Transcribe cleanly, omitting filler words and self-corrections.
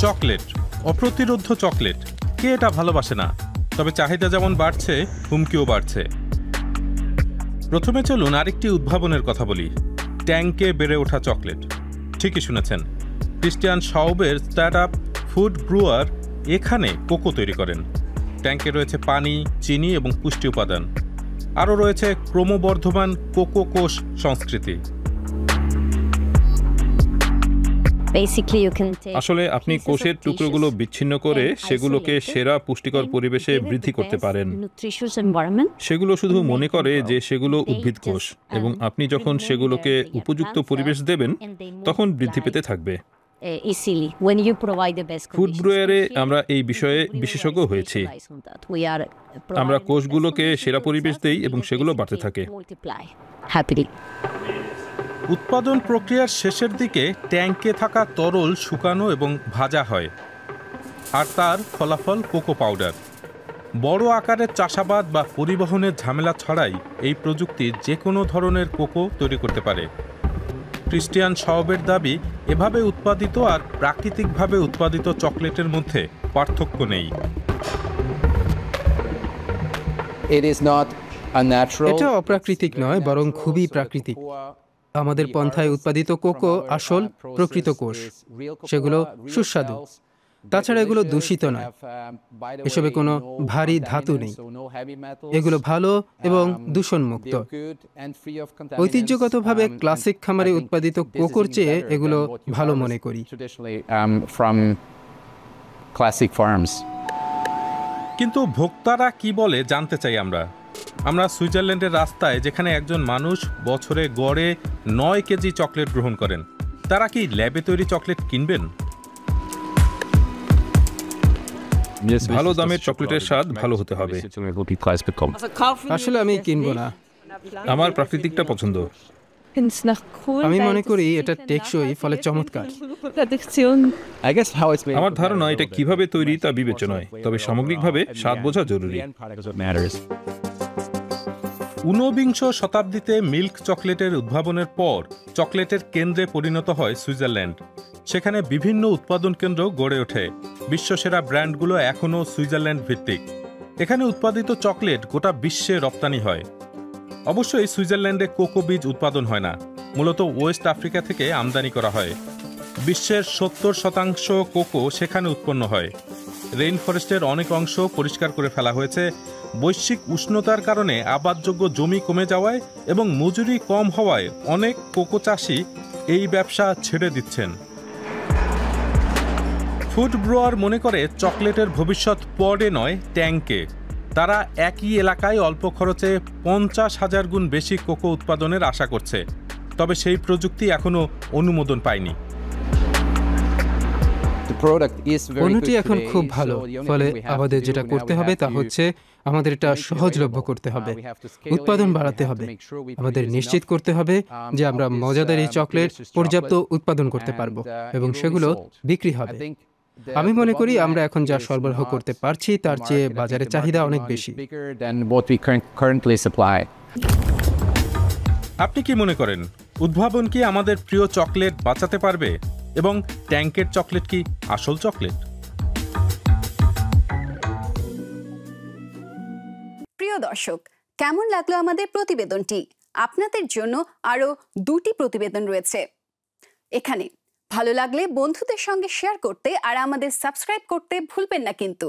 Chocolate, অপ্রতিরোধ্য chocolate, কে এটা ভালোবাসে না? তবে চাহিদা যেমন বাড়ছে, হুমকিও বাড়ছে। প্রথমে চলুন আরেকটি উদ্ভাবনের কথা বলি, ট্যাঙ্কে বেড়ে ওঠা চকলেট। ঠিকই শুনেছেন, ক্রিস্টিয়ান শাউবের স্টার্টআপ ফুড ব্রুয়ার এখানে কোকো তৈরি করেন। ট্যাঙ্কে রয়েছে পানি, চিনি এবং পুষ্টি উপাদান। আরও রয়েছে ক্রমবর্ধমান কোকো কোষ সংস্কৃতি। আসলে আপনি কোষের টুকরোগুলো বিচ্ছিন্ন করে সেগুলোকে সেরা পুষ্টিকর পরিবেশে বৃদ্ধি করতে পারেন। সেগুলো শুধু মনে করে যে সেগুলো উদ্ভিদ কোষ, এবং আপনি যখন সেগুলোকে উপযুক্ত পরিবেশ দেবেন তখন বৃদ্ধি পেতে থাকবে। ফুড ব্রুয়ারে আমরা এই বিষয়ে বিশেষজ্ঞ হয়েছি। আমরা কোষগুলোকে সেরা পরিবেশ দেই এবং সেগুলো বাড়তে থাকে। উৎপাদন প্রক্রিয়ার শেষের দিকে ট্যাঙ্কে থাকা তরল শুকানো এবং ভাজা হয়, আর তার ফলাফল কোকো পাউডার। বড় আকারের চাষাবাদ বা পরিবহনের ঝামেলা ছাড়াই এই প্রযুক্তি যে কোনো ধরনের কোকো তৈরি করতে পারে। ক্রিস্টিয়ান শাউবের দাবি, এভাবে উৎপাদিত আর প্রাকৃতিকভাবে উৎপাদিত চকলেটের মধ্যে পার্থক্য নেই। এটা অপ্রাকৃতিক নয়, বরং খুবই প্রাকৃতিক। আমাদের পন্থায় উৎপাদিত কোকো আসল প্রকৃত কোষ, সেগুলো সুস্বাদু। তাছাড়া এগুলো দূষিত নয়, এসবে কোনো ভারী ধাতু নেই। এগুলো ভালো এবং দূষণমুক্ত। ঐতিহ্যগতভাবে ক্লাসিক খামারে উৎপাদিত কোকোর চেয়ে এগুলো ভালো মনে করি। কিন্তু ভোক্তারা কি বলে জানতে চাই আমরা। সুইজারল্যান্ডের রাস্তায়, যেখানে একজন মানুষ বছরে গড়ে 9 কেজি চকলেট গ্রহণ করেন, তারা কি ল্যাবে তৈরি চকলেট কিনবেন? ভালো দামের চকলেটের স্বাদ ভালো হতে হবে। আসলে আমি কিনবো না, আমার প্রাকৃতিকটা পছন্দ। আমি মনে করি এটা টেকসই, ফলে চমৎকার। আমার ধারণা এটা কিভাবে তৈরি তা বিবেচনায়, তবে সামগ্রিকভাবে স্বাদ বোঝা জরুরি। 19বিংশ শতাব্দীতে মিল্ক চকলেটের উদ্ভাবনের পর চকলেটের কেন্দ্রে পরিণত হয় সুইজারল্যান্ড। সেখানে বিভিন্ন উৎপাদন কেন্দ্র গড়ে ওঠে। বিশ্বসেরা ব্র্যান্ডগুলো এখনও সুইজারল্যান্ড ভিত্তিক। এখানে উৎপাদিত চকলেট গোটা বিশ্বে রপ্তানি হয়। অবশ্যই সুইজারল্যান্ডে কোকো বীজ উৎপাদন হয় না, মূলত ওয়েস্ট আফ্রিকা থেকে আমদানি করা হয়। বিশ্বের 70% কোকো সেখানে উৎপন্ন হয়। রেইন ফরেস্টের অনেক অংশ পরিষ্কার করে ফেলা হয়েছে। বৈশ্বিক উষ্ণতার কারণে আবাদযোগ্য জমি কমে যাওয়ায় এবং মজুরি কম হওয়ায় অনেক কোকো চাষি এই ব্যবসা ছেড়ে দিচ্ছেন। ফুড ব্রুয়ার মনে করে চকলেটের ভবিষ্যৎ পডে নয়, ট্যাঙ্কে। তারা একই এলাকায় অল্প খরচে 50,000 গুণ বেশি কোকো উৎপাদনের আশা করছে। তবে সেই প্রযুক্তি এখনো অনুমোদন পায়নি। পণ্যটি এখন খুব ভালো, ফলে আমাদের যেটা করতে হবে তা হচ্ছে আমাদের এটা সহজলভ্য করতে হবে, উৎপাদন বাড়াতে হবে। আমাদের নিশ্চিত করতে হবে যে আমরা মজাদার এই চকলেট পর্যাপ্ত উৎপাদন করতে পারবো এবং সেগুলো বিক্রি হবে। আমি মনে করি আমরা এখন যা সরবরাহ করতে পারছি তার চেয়ে বাজারে চাহিদা অনেক বেশি। আপনি কি মনে করেন, উদ্ভাবন কি আমাদের প্রিয় চকলেট বাঁচাতে পারবে? এবং ট্যাঙ্কের চকলেট কি আসল চকলেট? প্রিয় দর্শক, কেমন লাগলো আমাদের প্রতিবেদনটি? আপনাদের জন্য আরো 2টি প্রতিবেদন রয়েছে এখানে। ভালো লাগলে বন্ধুদের সঙ্গে শেয়ার করতে আর আমাদের সাবস্ক্রাইব করতে ভুলবেন না কিন্তু।